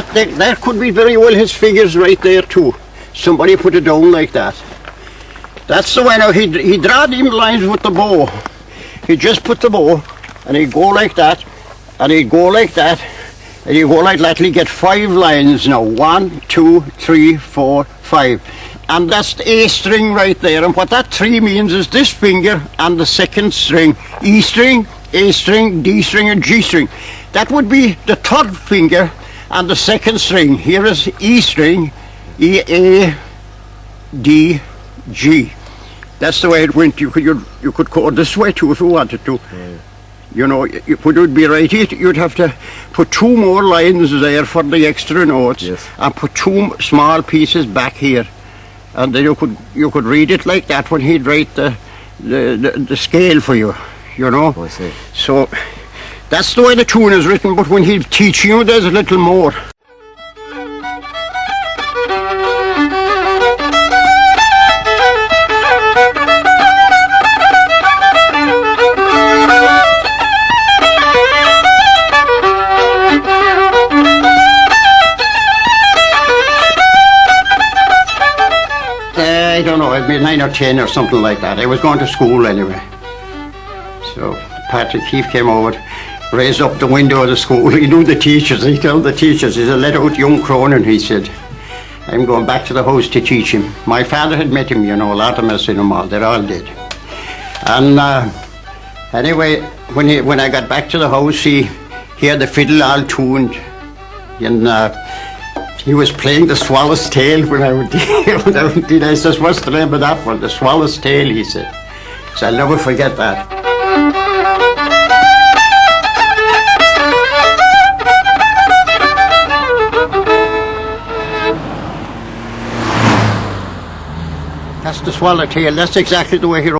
That could be very well his figures right there too. Somebody put it down like that. That's the way now he draw them lines with the bow. He just put the bow and he'd go like that and he'd go like that and he'd go like that. He'd get 5 lines now. 1, 2, 3, 4, 5. And that's the A string right there. And what that 3 means is this finger and the second string. E string, A string, D string and G string. That would be the 3rd finger and the 2nd string. Here is E string, E, A, D, G. That's the way it went. You could go this way too if you wanted to. Yeah. You know, it would be right. You'd have to put 2 more lines there for the extra notes, yes, and put 2 small pieces back here, and then you could read it like that when he'd write the scale for you. You know. Oh, I see. So that's the way the tune is written. But when he'd teach you, there's a little more. I don't know, I'd be 9 or 10 or something like that. I was going to school anyway. So Patrick Keefe came over, raised up the window of the school. He knew the teachers. He told the teachers, he said, let out young Cronin, he said. I'm going back to the house to teach him. My father had met him, you know, a lot of them had seen him all. They all did. And anyway, when I got back to the house, he had the fiddle all tuned. And he was playing the Swallow's Tail when I went in. I said, what's the name of that one? The Swallow's Tail, he said. So I'll never forget that. That's the Swallow Tail. That's exactly the way he wrote.